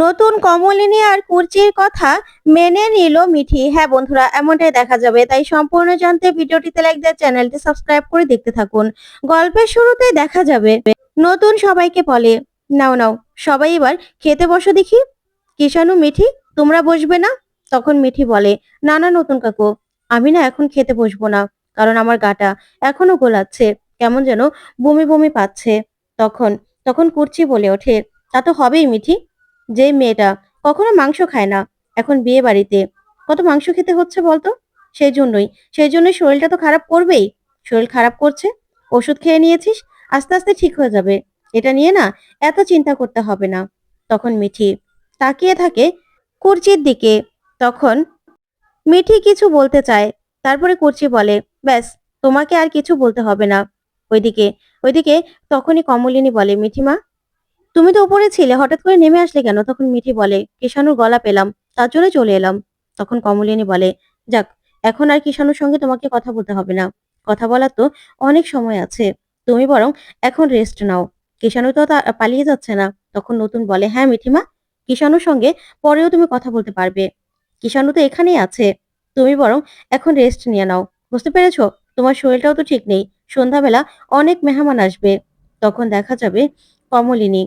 নতুন কমলিনী আর কুর্চির কথা মেনে নিল মিঠি। হ্যাঁ বন্ধুরা, এমনটাই দেখা যাবে। তাই সম্পূর্ণ জানতে ভিডিওটিতে লাইক দিয়ে চ্যানেলটি সাবস্ক্রাইব করে দেখতে থাকুন। গল্পের শুরুতেই দেখা যাবে নতুন সবাইকে বলে, নাও নাও সবাই এবার খেতে বসো দেখি। কিষানু, মিঠি, তোমরা বসবে না? তখন মিঠি বলে, না না নতুন কাকু, আমি না এখন খেতে বসবো না, কারণ আমার গাটা এখনো গোলাচ্ছে, কেমন যেন বমি বমি পাচ্ছে। তখন তখন কুর্চি বলে ওঠে, তা তো হবেই মিঠি, যে মেয়েটা কখনো মাংস খায় না, এখন বিয়ে বাড়িতে কত মাংস খেতে হচ্ছে বলতো। সেই জন্যই সেই জন্যই শরীরটা তো খারাপ করবেই। শরীর খারাপ করছে, ওষুধ খেয়ে নিয়েছিস, আস্তে আস্তে ঠিক হয়ে যাবে। এটা নিয়ে না এত চিন্তা করতে হবে না। তখন মিঠি তাকিয়ে থাকে কুর্চির দিকে। তখন মিঠি কিছু বলতে চায়, তারপরে কুর্চি বলে, ব্যাস, তোমাকে আর কিছু বলতে হবে না। ওইদিকে ওইদিকে তখনই কমলিনী বলে, মিঠিমা, তুমি তো উপরে ছিলে, হঠাৎ করে নেমে আসলে কেন? তখন মিঠি বলে, কিষানুর গলা পেলাম, তার জন্য চলে এলাম। তখন কমলিনী বলে, যাক, এখন আর কিষানুর সঙ্গে তোমাকে কথা বলতে হবে না, কথা বলার তো অনেক সময় আছে, তুমি বরং এখন রেস্ট নাও। কিষানু তো পালিয়ে যাচ্ছে না। তখন নতুন বলে, হ্যাঁ মিঠিমা, কিষানুর সঙ্গে পরেও তুমি কথা বলতে পারবে, কিষানু তো এখানেই আছে, তুমি বরং এখন রেস্ট নিয়ে নাও। বুঝতে পেরেছো? তোমার শরীরটাও তো ঠিক নেই, সন্ধ্যাবেলা অনেক মেহমান আসবে। তখন দেখা যাবে কমলিনী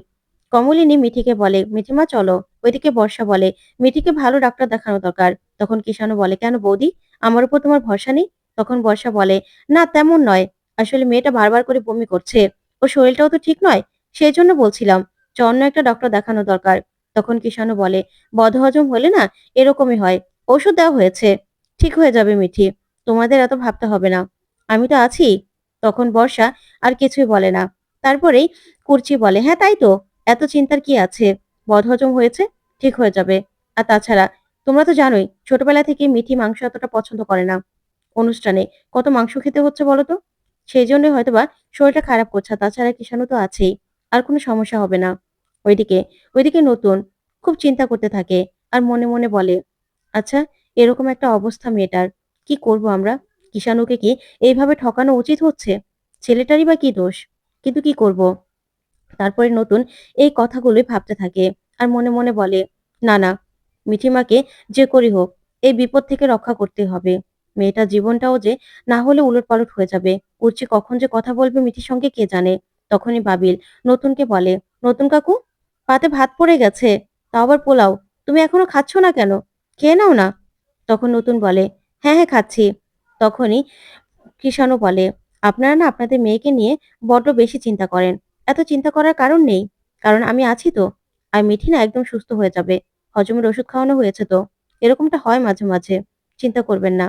কমলিনী মিঠিকে বলে, মিঠিমা চলো। ওইদিকে বর্ষা বলে, মিঠিকে ভালো ডাক্তার দেখানো দরকার। তখন কিষানু বলে, কেন বৌদি, আমার উপর তোমার ভরসা নেই? তখন বর্ষা বলে, না তেমন নয়, আসলে মেয়েটা বারবার করে বমি করছে, ও শরীরটাও তো ঠিক নয়, সেই জন্য বলছিলাম যে অন্য একটা ডক্টর দেখানো দরকার। তখন কিষানু বলে, বদহজম হলে না এরকমই হয়, ওষুধ দেওয়া হয়েছে, ঠিক হয়ে যাবে মিঠি, তোমাদের এত ভাবতে হবে না, আমি তো আছি। তখন বর্ষা আর কিছুই বলে না। তারপরেই কুর্চি বলে, হ্যাঁ তাই তো, এত চিন্তার কি আছে, বদহজম হয়েছে, ঠিক হয়ে যাবে। আর তাছাড়া তোমরা তো জানোই ছোটবেলা থেকে মিঠি মাংস এতটা পছন্দ করে না, অনুষ্ঠানে কত মাংস খেতে হচ্ছে বলো তো, সেই জন্যই হয়তোবা শরীরটা খারাপ করছে। আর তাছাড়া কিষাণু তো আছেই, আর কোনো সমস্যা হবে না। ওইদিকে ওইদিকে নতুন খুব চিন্তা করতে থাকে আর মনে মনে বলে, আচ্ছা, এরকম একটা অবস্থা মেয়েটার, কি করব আমরা? কিষাণুকে কি এইভাবে ঠকানো উচিত হচ্ছে? ছেলেটারই বা কি দোষ? কিন্তু কি করব? তারপরে নতুন এই কথাগুলোই ভাবতে থাকে আর মনে মনে বলে, না না, মিঠিমাকে যে করি হোক এই বিপদ থেকে রক্ষা করতে হবে। মেয়েটার জীবনটাও যে না হলে উলটপালট হয়ে যাবে। উর্চি কখন যে কথা বলবে মিঠির সঙ্গে কে জানে। তখনই বাবিল নতুনকে বলে, নতুন কাকু, পাতে ভাত পড়ে গেছে, তাও আবার পোলাও, তুমি এখনো খাচ্ছ না কেন? খেয়ে নাও না। তখন নতুন বলে, হ্যাঁ হ্যাঁ খাচ্ছি। তখনই কৃষাণু বলে, আপনারা না আপনাদের মেয়েকে নিয়ে বড্ড বেশি চিন্তা করেন। এত চিন্তা করার কারণ নেই, কারণ আমি আছি তো। আর মিঠি না একদম সুস্থ হয়ে যাবে, হজমের ওষুধ খাওয়ানো হয়েছে তো, এরকমটা হয় মাঝে মাঝে, চিন্তা করবেন না।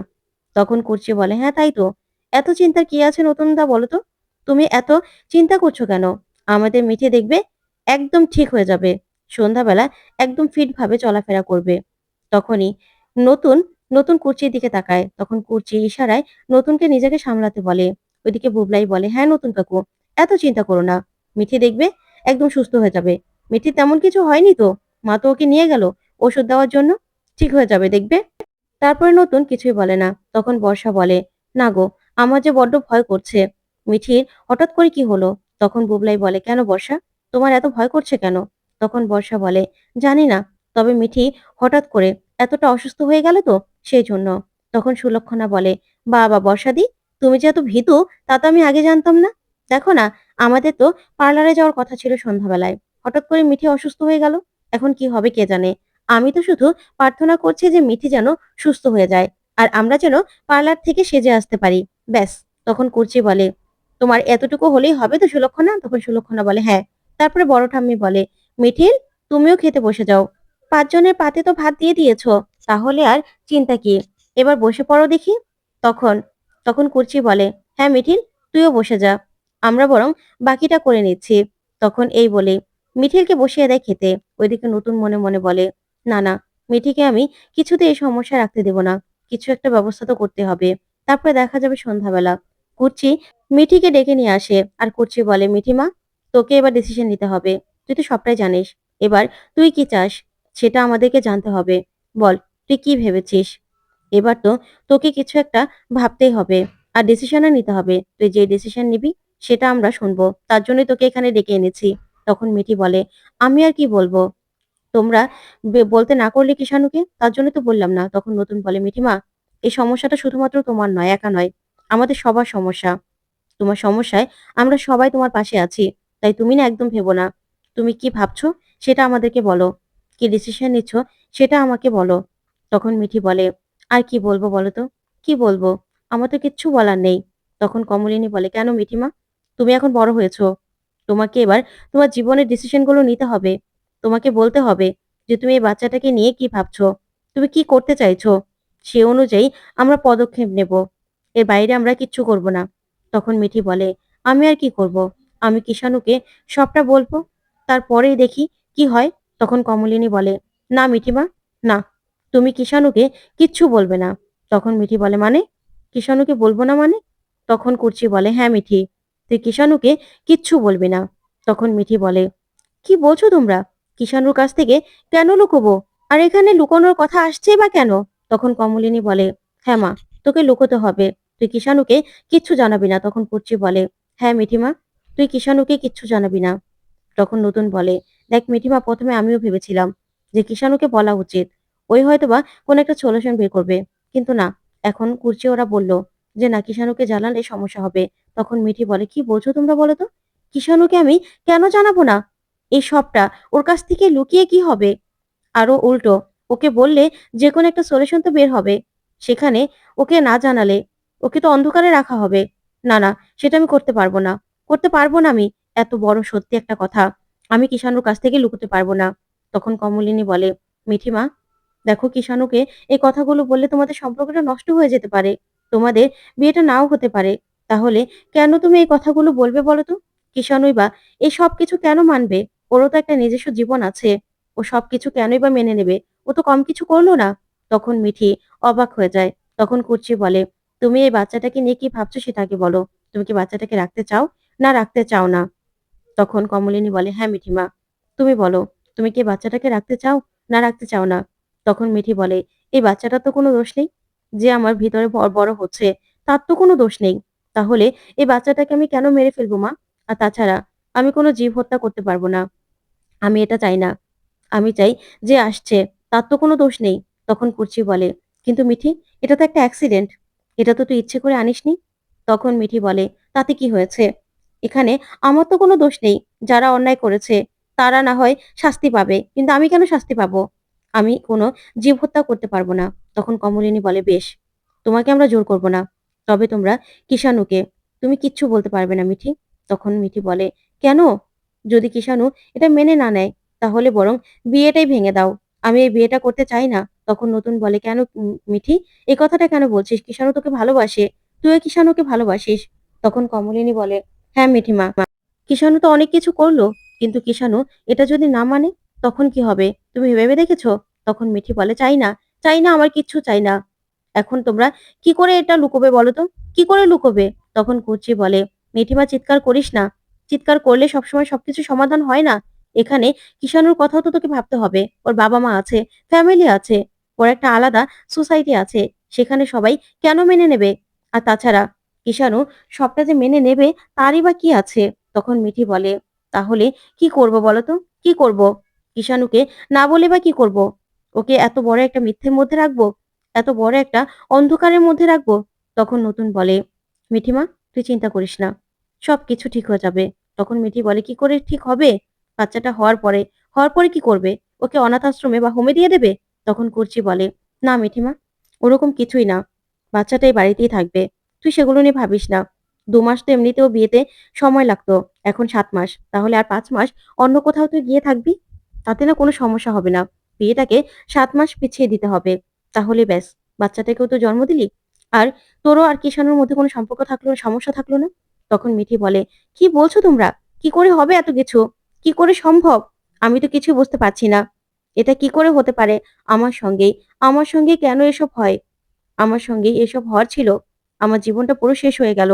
তখন কুর্চি বলে, হ্যাঁ তাই তো, এত চিন্তার কি আছে নতুন দা, বলো তো, তুমি এত চিন্তা করছো কেন? আমাদের মিঠি দেখবে একদম ঠিক হয়ে যাবে, সন্ধ্যাবেলা একদম ফিট ভাবে চলাফেরা করবে। তখনই নতুন নতুন কুর্চির দিকে তাকায়। তখন কুর্চি ইশারায় নতুনকে নিজেকে সামলাতে বলে। ওইদিকে বুবলাই বলে, হ্যাঁ নতুন কাকু, এত চিন্তা করো না, মিঠি দেখবে একদম সুস্থ হয়ে যাবে। মিঠি তেমন কিছু হয়নি তো, মা তো ওকে নিয়ে গেল ওষুধ দেওয়ার জন্য, ঠিক হয়ে যাবে দেখবে। তারপরে নতুন কিছুই বলে না। তখন বর্ষা বলে, না গো, আমার যে বড্ড ভয় করছে, মিঠির হঠাৎ করে কি হলো? তখন বুবলাই বলে, কেন বর্ষা, তোমার এত ভয় করছে কেন? তখন বর্ষা বলে, জানি না, তবে মিঠি হঠাৎ করে এতটা অসুস্থ হয়ে গেল তো, সেই জন্য। তখন সুলক্ষণা বলে, বাবা বর্ষাদি, তুমি যে এত ভীতু তা তো আমি আগে জানতাম না। দেখো না, আমাদের তো পার্লারে যাওয়ার কথা ছিল সন্ধ্যাবেলায়, হঠাৎ করে মিঠি অসুস্থ হয়ে গেল, এখন কি হবে কে জানে। আমি তো শুধু প্রার্থনা করছি যে মিঠি যেন সুস্থ হয়ে যায়, আর আমরা যেন পার্লার থেকে সেজে আসতে পারি, ব্যাস। তখন কুর্চি বলে, তোমার এতটুকু হলেই হবে তো সুলক্ষণা? তখন সুলক্ষণা বলে, হ্যাঁ। তারপরে বড় ঠাম্মি বলে, মিঠিল, তুমিও খেতে বসে যাও, 5 জনের পাতে তো ভাত দিয়ে দিয়েছো, তাহলে আর চিন্তা কি, এবার বসে পড়ো দেখি। তখন তখন কুর্চি বলে, হ্যাঁ মিঠিল, তুইও বসে যা, আমরা বরং বাকিটা করে নিচ্ছি। তখন এই বলে মিঠিলকে বসিয়ে দেয় খেতে। ওইদিকে নতুন মনে মনে বলে, না না, মিঠিকে আমি কিছুতে এই সমস্যা রাখতে দেব না, কিছু একটা ব্যবস্থা তো করতে হবে। তারপরে দেখা যাবে সন্ধ্যাবেলা কুর্চি মিঠিকে ডেকে নিয়ে আসে আর কুর্চি বলে, মিঠিমা, তোকে এবার ডিসিশন নিতে হবে, তুই তো সবটাই জানিস, এবার তুই কি চাস সেটা আমাদেরকে জানতে হবে, বল, তুই কি ভেবেছিস? এবার তো তোকে কিছু একটা ভাবতেই হবে আর ডিসিশনও নিতে হবে, তুই যে ডিসিশন নিবি সেটা আমরা শুনবো, তার জন্যই তোকে এখানে ডেকে এনেছি। তখন মিঠি বলে, আমি আর কি বলবো, তোমরা বলতে না করলে কিষাণুকে? তার জন্য তো বললাম না। তখন নতুন বলে, "মিঠিমা, এই সমস্যাটা শুধুমাত্র তোমার নয়, একা নয়। আমাদের সবার সমস্যা। তোমার সমস্যায় আমরা সবাই তোমার পাশে আছি। তাই তুমি না একদম ভেবো না। তুমি কি ভাবছো সেটা আমাদেরকে বলো। কি ডিসিশন নিচ্ছ সেটা আমাকে বলো।" তখন মিঠি বলে, "আর কি বলবো বলো তো? কি বলবো? আমার তো কিচ্ছু বলার নেই।" তখন কমলিনী বলে, "কেন মিঠিমা? তুমি এখন বড় হয়েছো। তোমাকে এবার তোমার জীবনের ডিসিশন গুলো নিতে হবে। তোমাকে বলতে হবে যে তুমি এই বাচ্চাটাকে নিয়ে কি ভাবছো? তুমি কি করতে চাইছো? সে অনুযায়ী আমরা পদক্ষেপ নেব। এর বাইরে আমরা কিচ্ছু করব না।" তখন মিঠি বলে, "আমি আর কি করব? আমি কিষাণুকে সবটা বলবো। তারপরেই দেখি কি হয়।" তখন কমলিনী বলে, "না মিঠিমা, না। তুমি কিষাণুকে কিচ্ছু বলবে না।" তখন মিঠি বলে, "মানে? কিষাণুকে বলবো না মানে?" তখন কুর্চি বলে, "হ্যাঁ মিঠি, তুই কিষাণুকে কিচ্ছু বলবি না।" তখন মিঠি বলে, "কি বলছো তোমরা? কিষাণুর কাছ থেকে কেন লুকোবো? আর এখানে লুকোনোর কথা আসছেই বা কেন?" তখন কমলিনী বলে, "হ্যাঁ মা, তোকে লুকোতে হবে। তুই কিষাণুকে কিচ্ছু জানাবি না।" তখন কুর্চি বলে, "হ্যাঁ মিঠিমা, তুই কিষাণুকে কিচ্ছু জানাবি না।" তখন নতুন বলে, "দেখ মিঠিমা, প্রথমে আমিও ভেবেছিলাম যে কিষাণুকে বলা উচিত। ওই হয়তোবা কোনো একটা সলিউশন বের করবে। কিন্তু না, এখন কুর্চি ওরা বলল যে না, কিষাণুকে জানালে সমস্যা হবে।" তখন মিঠি বলে, "কি বলছো তোমরা বলো তো? কিষাণুকে আমি কেন জানাবো না? এই সবটা ওর কাছ থেকে লুকিয়ে কি হবে? আরো উল্টো ওকে বললে যেকোনো একটা সলিউশন তো বের হবে। সেখানে ওকে না জানালে ওকে তো অন্ধকারে রাখা হবে। না, না, সেটা আমি করতে পারবো না। করতে পারবো না আমি। এত বড় সত্যি একটা কথা আমি কিষাণুর কাছ থেকে লুকোতে পারবো না।" তখন কমলিনী বলে, "মিঠিমা, দেখো কিষাণুকে এই কথাগুলো বললে তোমাদের সম্পর্কটা নষ্ট হয়ে যেতে পারে। তোমাদের বিয়েটা নাও হতে পারে। তাহলে কেন তুমি এই কথাগুলো বলবে বলো তো? কিষাণুই বা এই সবকিছু কেন মানবে? ওরও তো একটা নিজস্ব জীবন আছে। ও সবকিছু কেনই বা মেনে নেবে? ও তো কম কিছু করলো না।" তখন মিঠি অবাক হয়ে যায়। তখন কুর্চি বলে, "তুমি এই বাচ্চাটাকে নিয়ে কি ভাবছো সেটা আগে বলো। তুমি কি বাচ্চাটাকে রাখতে চাও না রাখতে চাও না?" তখন কমলিনী বলে, "হ্যাঁ মিঠিমা, তুমি বলো। তুমি কি বাচ্চাটাকে রাখতে চাও না রাখতে চাও না?" তখন মিঠি বলে, "এই বাচ্চাটার তো কোনো দোষ নেই। যে আমার ভিতরে বড় হচ্ছে তার তো কোনো দোষ নেই। তাহলে এই বাচ্চাটাকে আমি কেন মেরে ফেলবো মা? আর তাছাড়া আমি কোনো জীব হত্যা করতে পারবো না। আমি এটা চাই না। আমি চাই যে আসছে তার তো কোনো দোষ নেই।" তখন কুর্চি বলে, "কিন্তু মিঠি, এটা তো একটা অ্যাক্সিডেন্ট। এটা তো তুই ইচ্ছে করে আনিসনি।" তখন মিঠি বলে, "তাতে কি হয়েছে? এখানে আমার তো কোনো দোষ নেই। যারা অন্যায় করেছে তারা না হয় শাস্তি পাবে। কিন্তু আমি কেন শাস্তি পাবো? আমি কোনো জীব হত্যা করতে পারবো না।" তখন কমলিনী বলে, "বেশ, তোমাকে আমরা জোর করব না। তবে তোমরা কিষাণুকে তুমি কিচ্ছু বলতে পারবে না মিঠি।" তখন মিঠি বলে, "কেন? যদি কিষাণু এটা মেনে না নেয় তাহলে বরং বিয়েটাই ভেঙে দাও। আমি এই বিয়েটা করতে চাই না।" তখন নতুন বলে, "কেন মিঠি? এই কথাটা কেন বলছিস? কিষাণু তোকে ভালোবাসে। তুইও কিষাণুকে ভালোবাসিস।" তখন কমলিনী বলে, "হ্যাঁ মিঠিমা, কিষাণু তো অনেক কিছু করলো। কিন্তু কিষাণু এটা যদি না মানে তখন কি হবে? তুমি ভেবে দেখেছো?" তখন মিঠি বলে, "চাই না, চাই না, আমার কিচ্ছু চাই না। এখন তোমরা কি করে এটা লুকোবে বলো তো? কি করে লুকোবে?" তখন কুচি বলে, "মিঠিমা, চিৎকার করিস না। চিৎকার করলে সবসময় সবকিছু সমাধান হয় না। এখানে কিষাণুর কথাও তো তোকে ভাবতে হবে। ওর বাবা-মা আছে, ফ্যামিলি আছে, ওর একটা আলাদা সোসাইটি আছে। সেখানে সবাই কেন মেনে নেবে? আর তাছাড়া কিষাণু সবটা যে মেনে নেবে তারই বা কি আছে?" তখন মিঠি বলে, "তাহলে কি করব বলো তো? কি করব? কিষাণুকে না বলে বা কি করব? ওকে এত বড় একটা মিথ্যের মধ্যে রাখবো? এত বড় একটা অন্ধকারের মধ্যে রাখবো?" তখন নতুন বলে, "মিঠিমা, তুই চিন্তা করিস না। সবকিছু ঠিক হয়ে যাবে।" তখন মিঠি বলে, "কি করে ঠিক হবে? বাচ্চাটা হওয়ার পরে, হওয়ার পরে কি করবে? ওকে অনাথ আশ্রমে বা হোমে দিয়ে দেবে?" তখন কুর্চি বলে, "না মিঠিমা, ওরকম কিছুই না। বাচ্চাটা এই বাড়িতেই থাকবে। তুই সেগুলো নিয়ে ভাবিস না। ২ মাস তো এমনিতেও বিয়েতে সময় লাগতো। এখন ৭ মাস। তাহলে আর ৫ মাস অন্য কোথাও তুই গিয়ে থাকবি। তাতে না কোনো সমস্যা হবে না। বিয়েটাকে ৭ মাস পিছিয়ে দিতে হবে। তাহলে ব্যাস, বাচ্চাটাকেও তো জন্ম দিলি। আর তোরও আর কিষাণুর মধ্যে কোনো সম্পর্ক থাকলো না, সমস্যা থাকলো না।" তখন মিঠি বলে, "কি বলছো তোমরা? কি করে হবে এত কিছু? কি করে সম্ভব? আমি তো কিছুই বুঝতে পারছি না। এটা কি করে হতে পারে আমার সঙ্গেই? আমার সঙ্গে কেন এসব হয়? আমার সঙ্গেই এসব হওয়ার ছিল। আমার জীবনটা পুরো শেষ হয়ে গেল।"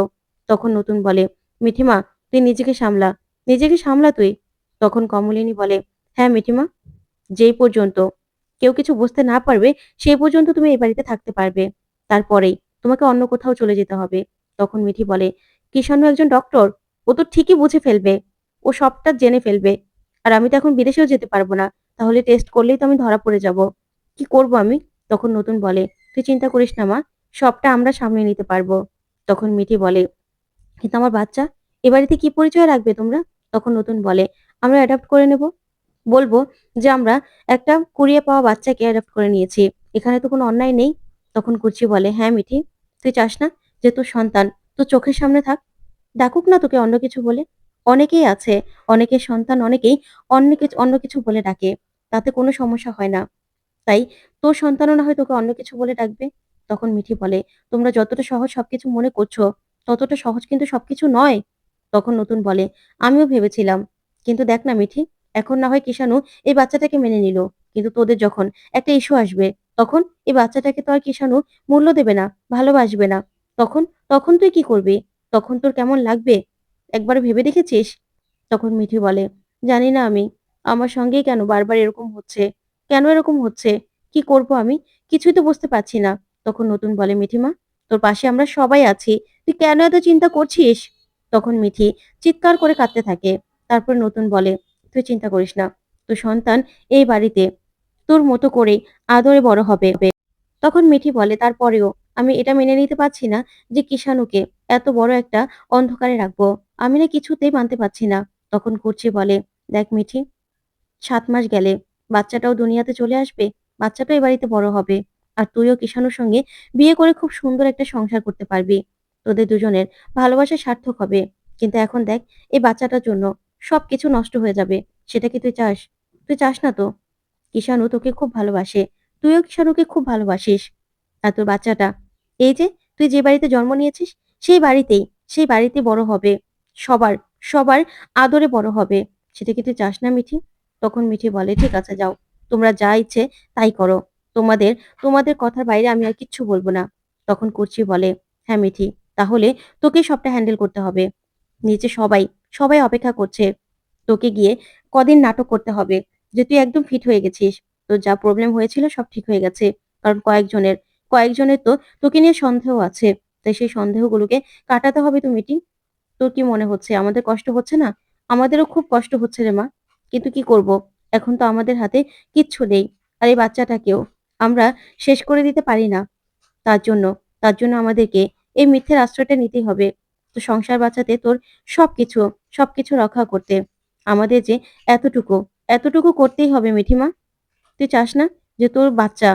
তখন নতুন বলে, "মিঠিমা, তুই নিজেকে সামলা। নিজেকে সামলা তুই।" তখন কমলিনী বলে, "হ্যাঁ মিঠিমা, যেই পর্যন্ত কেউ কিছু বুঝতে না পারবে সেই পর্যন্ত তুমি এই বাড়িতে থাকতে পারবে। তারপরেই তোমাকে অন্য কোথাও চলে যেতে হবে।" তখন মিঠি বলে, "কিষাণু একজন ডক্টর। ও তো ঠিকই বুঝে ফেলবে। ও সবটা জেনে ফেলবে। আর আমি তো এখন বিদেশেও যেতে পারবো না। তাহলে টেস্ট করলেই তো আমি ধরা পড়ে যাব। কি করব আমি? তখন নতুন বলে, "তুই চিন্তা করিস না মা, সবটা আমরা সামলে নিতে পারবো।" তখন মিঠি বলে, "কিন্তু আমার বাচ্চা, এ বাড়িতে কি পরিচয় রাখবে তোমরা?" তখন নতুন বলে, "আমরা অ্যাডপ্ট করে নেব। বলবো যে আমরা একটা কুড়িয়ে পাওয়া বাচ্চাকে অ্যাডপ্ট করে নিয়েছি। এখানে তো কোনো অন্যায় নেই।" তখন কুচি বলে, "হ্যাঁ মিঠি, তুই চাস না যে তোর সন্তান তোর চোখের সামনে থাক? ডাকুক না তোকে অন্য কিছু বলে। অনেকেই আছে, অনেকের সন্তান অনেকেই অন্য কিছু বলে ডাকে। তাতে কোনো সমস্যা হয় না। তাই তোর সন্তানও না হয় তোকে অন্য কিছু বলে ডাকবে।" তখন মিঠি বলে, "তোমরা যতটা সহজ সবকিছু মনে করছো, ততটা সহজ কিন্তু সবকিছু নয়।" তখন নতুন বলে, "আমিও ভেবেছিলাম। কিন্তু দেখ না মিঠি, এখন না হয় কিষাণু এই বাচ্চাটাকে মেনে নিল। কিন্তু তোদের যখন একটা ইস্যু আসবে, তখন এই বাচ্চাটাকে তো আর কিষাণু মূল্য দেবে না, ভালোবাসবে না। তখন, তখন তুই কি করবি? তখন তোর কেমন লাগবে? একবারও ভেবে দেখেছিস?" তখন মিঠি বলে, "জানি না আমি। আমার সঙ্গেই কেন বারবার এরকম হচ্ছে? কেন এরকম হচ্ছে? কি করব আমি? কিছুই তো বুঝতে পারছি না।" তখন নতুন বলে, "মিঠিমা, তোর পাশে আমরা সবাই আছি। তুই কেন এত চিন্তা করছিস?" তখন মিঠি চিৎকার করে কাঁদতে থাকে। তারপর নতুন বলে, "তুই চিন্তা করিস না। তোর সন্তান এই বাড়িতে তোর মতো করেই আদরে বড় হবে।" তখন মিঠি বলে, "তারপরেও আমি এটা মেনে নিতে পারছি না যে কিষাণুকে এত বড় একটা অন্ধকারে রাখবো। আমি না কিছুতেই মানতে পারছি না।" তখন কুর্চি বলে, "দেখ মিঠি, ৭ মাস গেলে বাচ্চাটাও দুনিয়াতে চলে আসবে। বাচ্চাটাও এ বাড়িতে বড় হবে। আর তুইও কিষাণুর সঙ্গে বিয়ে করে খুব সুন্দর একটা সংসার করতে পারবি। তোদের দুজনের ভালোবাসা সার্থক হবে। কিন্তু এখন দেখ, এই বাচ্চাটার জন্য সবকিছু নষ্ট হয়ে যাবে। সেটা কি তুই চাস? তুই চাস না তো? কিষাণু তোকে খুব ভালোবাসে। তুইও কিষাণুকে খুব ভালোবাসিস। আর তোর বাচ্চাটা, এই যে তুই যে বাড়িতে জন্ম নিয়েছিস, সেই বাড়িতেই, সেই বাড়িতে বড় হবে। সবার, সবার আদরে বড় হবে। সেটা কি তুই চাস না মিঠি?" তখন মিঠি বলে, "ঠিক আছে যাও। তোমরা যা ইচ্ছে তাই করো। তোমাদের, তোমাদের কথার বাইরে আমি আর কিচ্ছু বলব না।" তখন কুর্চি বলে, "হ্যাঁ মিঠি, তাহলে তোকেই সবটা হ্যান্ডেল করতে হবে। নিচে সবাই, সবাই অপেক্ষা করছে। তোকে গিয়ে কদিন নাটক করতে হবে যে তুই একদম ফিট হয়ে গেছিস। তোর যা প্রবলেম হয়েছিল সব ঠিক হয়ে গেছে। কারণ কয়েকজনের তো তোকে নিয়ে সন্দেহ আছে। তাই সেই সন্দেহগুলোকে কাটাতে হবে তো মিটি। তোর কি মনে হচ্ছে আমাদের কষ্ট হচ্ছে না? আমাদেরও খুব কষ্ট হচ্ছে রে মা। কিন্তু কি করব? এখন তো আমাদের হাতে কিচ্ছু নেই। আর এই বাচ্চাটাকেও আমরা শেষ করে দিতে পারি না। তার জন্য, তার জন্য আমাদেরকে এই মিথ্যের আশ্রয়টা নিতেই হবে। তো সংসার বাঁচাতে তোর সবকিছু, সবকিছু রক্ষা করতে। আমাদের যে এতটুকু, এতটুকু করতেই হবে মিঠিমা। তুই চাস না যে তোর বাচ্চা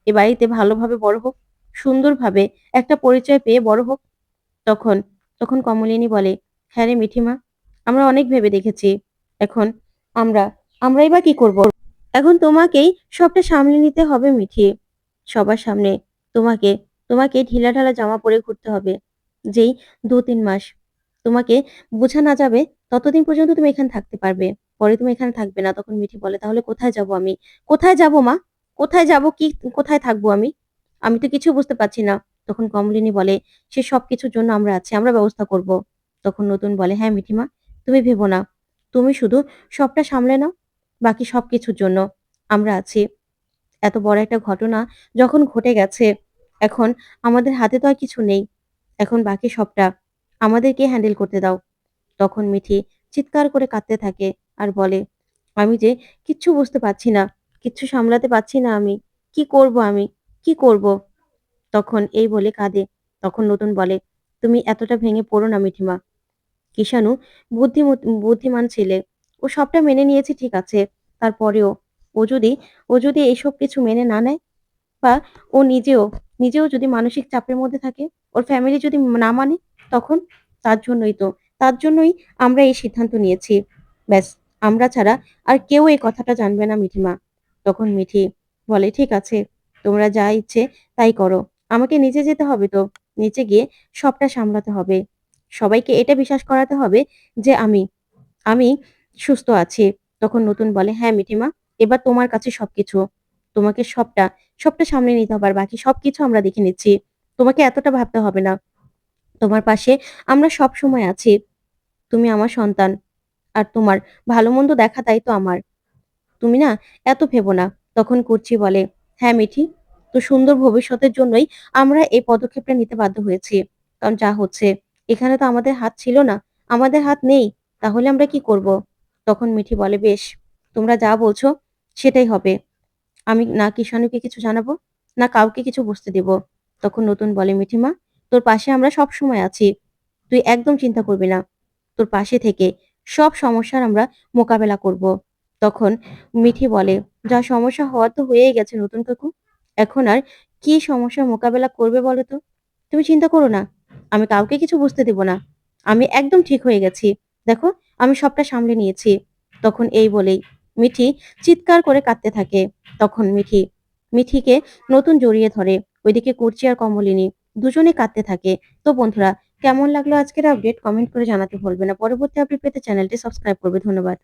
এ বাড়িতে ভালোভাবে বড় হোক, সুন্দরভাবে একটা পরিচয় পেয়ে বড় হোক?" তখন, তখন কমলিনী বলে, "হ্যাঁ রে মিঠিমা, আমরা অনেক ভেবে দেখেছি। এখন আমরা, আমরাই বা কি করব? এখন তোমাকেই সবটা সামলে নিতে হবে মিঠি। সবার সামনে তোমাকে, তোমাকে ঢিলাঢালা জামা পরে ঘুরতে হবে। যেই ২-৩ মাস তোমাকে বোঝা না যাবে, ততদিন পর্যন্ত তুমি এখানে থাকতে পারবে। পরে তুমি এখানে থাকবে না।" তখন মিঠি বলে, "তাহলে কোথায় যাব আমি? কোথায় যাব মা? কোথায় যাব? কোথায় থাকবো আমি? আমি তো কিছু বুঝতে পারছি না।" তখন কমলিনী বলে, "সে সবকিছুর জন্য আমরা আছি। আমরা ব্যবস্থা করব।" তখন নতুন বলে, "হ্যাঁ মিঠিমা, তুমি ভেবো না। তুমি শুধু সবটা সামলে নাও। বাকি সবকিছুর জন্য আমরা আছি। এত বড় একটা ঘটনা যখন ঘটে গেছে, এখন আমাদের হাতে তো আর কিছু নেই। এখন বাকি সবটা আমাদেরকে হ্যান্ডেল করতে দাও।" তখন মিঠি চিৎকার করে কাঁদতে থাকে আর বলে, "আমি যে কিচ্ছু বুঝতে পারছি না। কিচ্ছু সামলাতে পারছি না আমি। কি করব আমি? কি করব?" তখন এই বলে কাঁদে। তখন নতুন বলে, "তুমি এতটা ভেঙে পড়ো না মিঠিমা। কিষাণু বুদ্ধিমান ছেলে। ও সবটা মেনে নিয়েছে ঠিক আছে। তারপরেও ও যদি ও যদি এসব কিছু মেনে না নেয় বা ও নিজেও যদি মানসিক চাপের মধ্যে থাকে, ওর ফ্যামিলি যদি না মানে, তখন? তার জন্যই আমরা এই সিদ্ধান্ত নিয়েছি। ব্যাস, আমরা ছাড়া আর কেউ এই কথাটা জানবে না মিঠিমা।" তখন মিঠি বলে, "ঠিক আছে, তোমরা যা ইচ্ছে তাই করো। আমাকে নিচে যেতে হবে তো। নিচে গিয়ে সবটা সামলাতে হবে। সবাইকে এটা বিশ্বাস করাতে হবে যে আমি সুস্থ আছি।" তখন নতুন বলে, "হ্যাঁ মিঠিমা, এবার তোমার কাছে সবকিছু। তোমাকে সবটা সামলে নিতে হবে। আর বাকি সবকিছু আমরা দেখে নিচ্ছি। তোমাকে এতটা ভাবতে হবে না। তোমার পাশে আমরা সবসময় আছি। তুমি আমার সন্তান। আর তোমার ভালো-মন্দ দেখা দায়িত্ব আমার। তুমি না এত ভেবো না।" তখন কুর্চি বলে, "হ্যাঁ মিঠি, তো সুন্দর ভবিষ্যতের জন্যই আমরা এই পদক্ষেপটা নিতে বাধ্য হয়েছি। কারণ যা হচ্ছে, এখানে তো আমাদের হাত ছিল না। আমাদের হাত নেই। তাহলে আমরা কি করব?" তখন মিঠি বলে, "বেশ, তোমরা যা বলছো সেটাই হবে। আমি না কিষাণুকে কিছু জানাবো, না কাউকে কিছু বুঝতে দিব। তখন নতুন বলে, "মিঠিমা, তোর পাশে আমরা সবসময় আছি। তুই একদম চিন্তা করবি না। তোর পাশে থেকে সব সমস্যার আমরা মোকাবেলা করব।" তখন মিঠি বলে, "যা সমস্যা হওয়ার তো হয়েই গেছে নতুন কাকু। এখন আর কি সমস্যার মোকাবেলা করবে বলো তো? তুমি চিন্তা করো না। আমি কাউকে কিছু বুঝতে দিব না। আমি একদম ঠিক হয়ে গেছি। দেখো, আমি সবটা সামলে নিয়েছি।" তখন এই বলেই মিঠি চিৎকার করে কাঁদতে থাকে। তখন মিঠিকে নতুন জড়িয়ে ধরে। ওইদিকে কুর্চি আর কমলিনী দুজনে কাঁদতে থাকে। তো বন্ধুরা, কেমন লাগলো আজকের আপডেট কমেন্ট করে জানাতে ভুলবে না। পরবর্তী আপডেট পেতে চ্যানেলটি সাবস্ক্রাইব করবে। ধন্যবাদ।